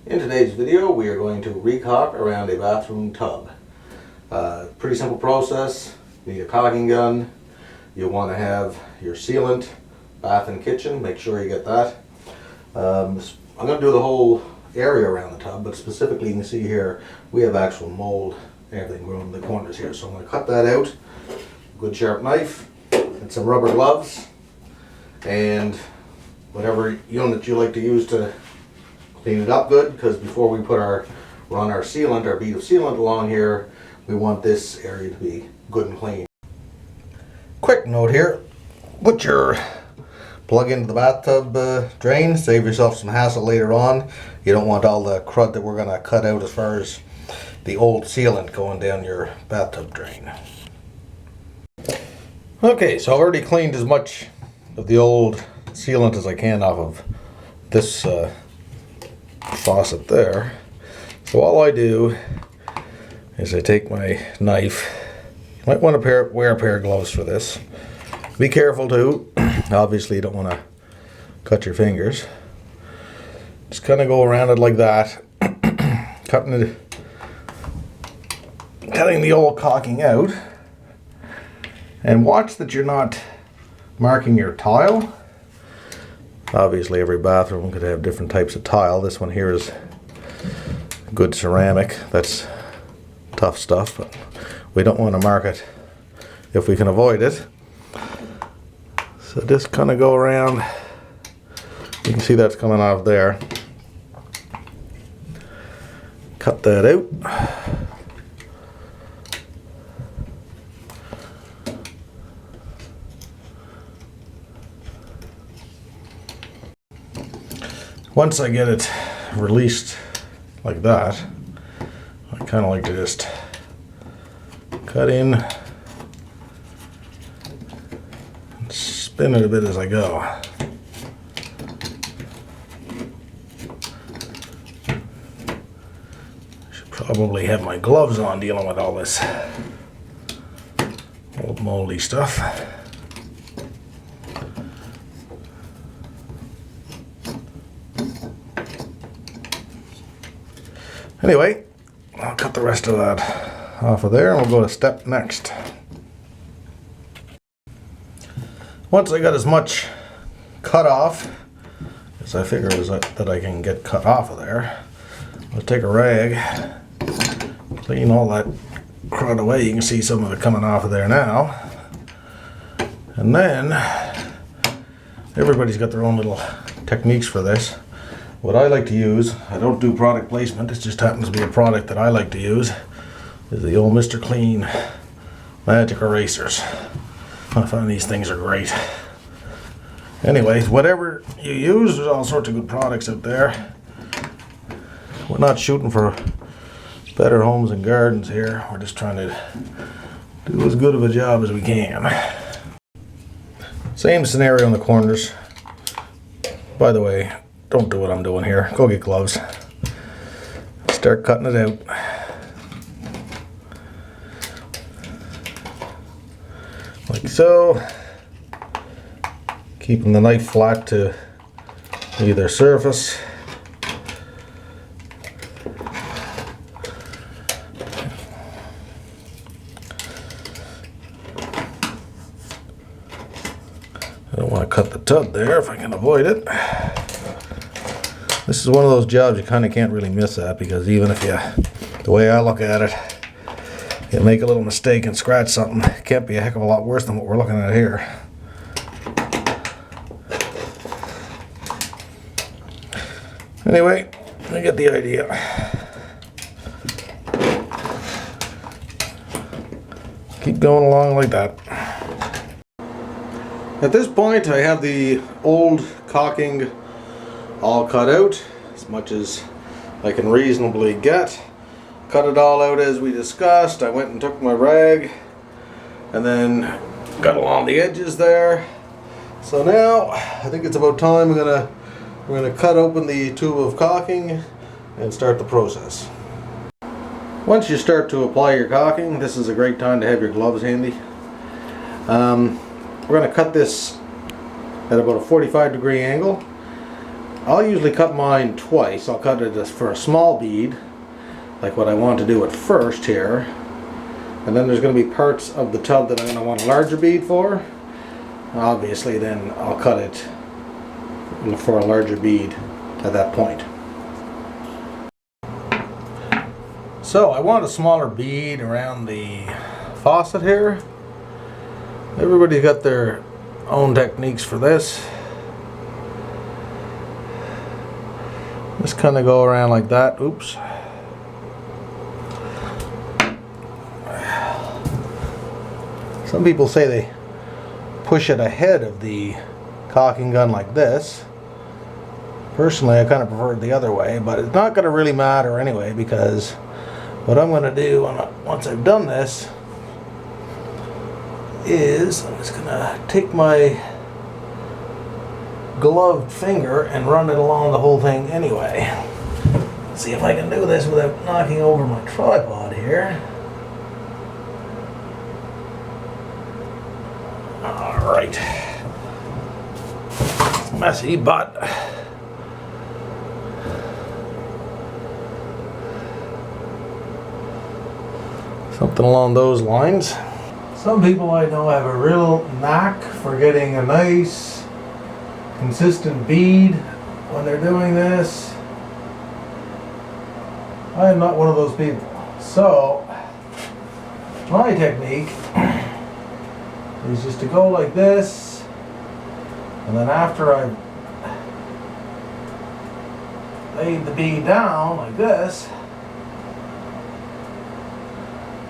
In today's video, we are going to re-caulk around a bathroom tub. Pretty simple process. You need a caulking gun. You want to have your sealant, bath and kitchen. Make sure you get that. I'm going to do the whole area around the tub, but specifically you can see here we have actual mold, everything growing in the corners here. So I'm going to cut that out. Good sharp knife and some rubber gloves and whatever unit you like to use to clean it up good, because before we run our sealant, our bead of sealant along here, we want this area to be good and clean. Quick note here, put your plug into the bathtub drain, save yourself some hassle later on. You don't want all the crud that we're going to cut out as far as the old sealant going down your bathtub drain. Okay, so I've already cleaned as much of the old sealant as I can off of this faucet there. So all I do is I take my knife. You might want to wear a pair of gloves for this. Be careful too. Obviously you don't want to cut your fingers. Just kind of go around it like that, cutting the old caulking out. And watch that you're not marking your tile. Obviously every bathroom could have different types of tile. This one here is good ceramic. That's tough stuff, but we don't want to mark it if we can avoid it. So just kind of go around. You can see that's coming off there. Cut that out. Once I get it released like that, I kind of like to just cut in and spin it a bit as I go. I should probably have my gloves on dealing with all this old moldy stuff. Anyway, I'll cut the rest of that off of there and we'll go to step next. Once I got as much cut off as I figure that I can get cut off of there, I'll take a rag, clean all that crud away. You can see some of it coming off of there now. And then, everybody's got their own little techniques for this. What I like to use, I don't do product placement, it just happens to be a product that I like to use, is the old Mr. Clean magic erasers. I find these things are great. Anyways, whatever you use, there's all sorts of good products out there. We're not shooting for better homes and gardens here, we're just trying to do as good of a job as we can. Same scenario in the corners. By the way, don't do what I'm doing here. Go get gloves. Start cutting it out. Like so. Keeping the knife flat to either surface. I don't want to cut the tub there if I can avoid it. This is one of those jobs you kind of can't really miss at, because even if the way I look at it, you make a little mistake and scratch something, it can't be a heck of a lot worse than what we're looking at here. Anyway, I get the idea. Keep going along like that. At this point, I have the old caulking all cut out as much as I can reasonably get. Cut it all out as we discussed. I went and took my rag and then got along the edges there. So now I think it's about time we're gonna cut open the tube of caulking and start the process. Once you start to apply your caulking, this is a great time to have your gloves handy. We're gonna cut this at about a 45-degree angle. I'll usually cut mine twice. I'll cut it as for a small bead, like what I want to do at first here. And then there's going to be parts of the tub that I'm going to want a larger bead for. Obviously then I'll cut it for a larger bead at that point. So I want a smaller bead around the faucet here. Everybody's got their own techniques for this. Just kind of go around like that. Oops. Some people say they push it ahead of the caulking gun like this. Personally, I kind of prefer it the other way, but it's not going to really matter anyway, because what I'm going to do once I've done this is I'm just going to take my gloved finger and run it along the whole thing anyway. Let's see if I can do this without knocking over my tripod here. Alright. Messy, but something along those lines. Some people I know have a real knack for getting a nice consistent bead when they're doing this. I am not one of those people. So my technique is just to go like this, and then after I've laid the bead down like this,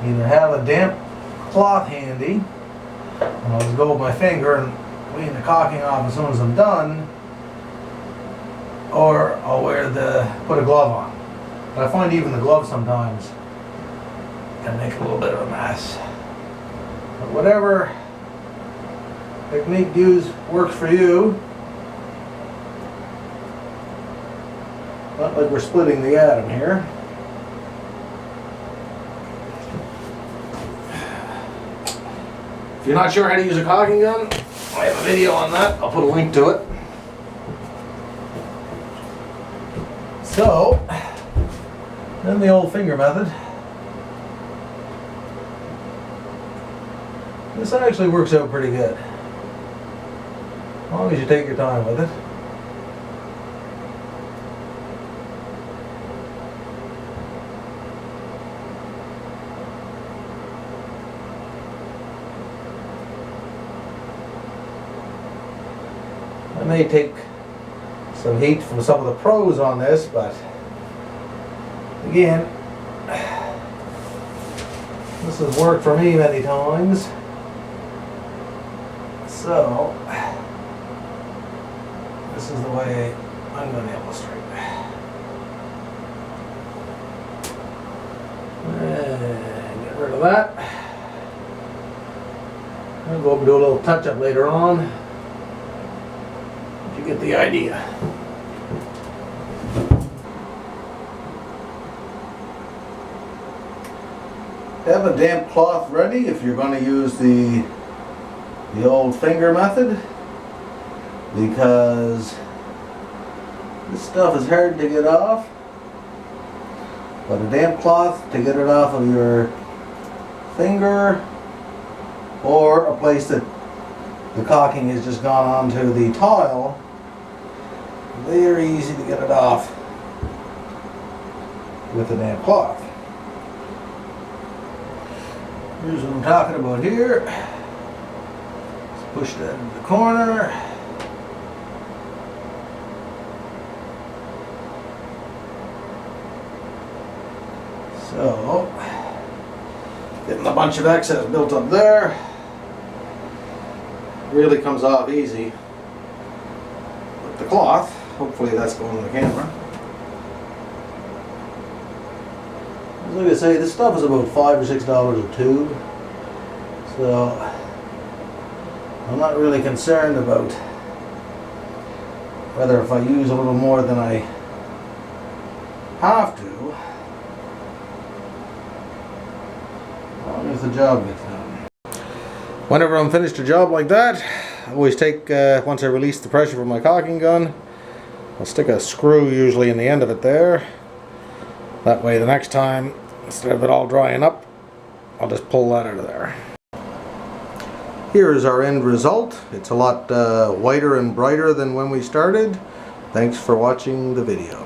either have a damp cloth handy, and I'll just go with my finger and clean the caulking off as soon as I'm done, or I'll put a glove on. But I find even the glove sometimes can make a little bit of a mess. But whatever technique works for you. Not like we're splitting the atom here. If you're not sure how to use a caulking gun, I have a video on that. I'll put a link to it. So, then the old finger method. This actually works out pretty good, as long as you take your time with it. I may take some heat from some of the pros on this, but again, this has worked for me many times. So this is the way I'm going to illustrate. And get rid of that. I'll go up and do a little touch up later on. You get the idea. Have a damp cloth ready if you're going to use the old finger method, because this stuff is hard to get off, but a damp cloth to get it off of your finger, or a place that the caulking has just gone onto the tile, very easy to get it off with a damp cloth. Here's what I'm talking about here. Let's push that into the corner. So, getting a bunch of excess built up there. Really comes off easy with the cloth. Hopefully that's going on the camera. Like I say, this stuff is about $5 or $6 a tube, so I'm not really concerned about whether if I use a little more than I have to, as long as the job gets done. Whenever I'm finished a job like that, I always take, once I release the pressure from my caulking gun, I'll stick a screw usually in the end of it there. That way the next time, instead of it all drying up, I'll just pull that out of there. Here is our end result. It's a lot whiter and brighter than when we started. Thanks for watching the video.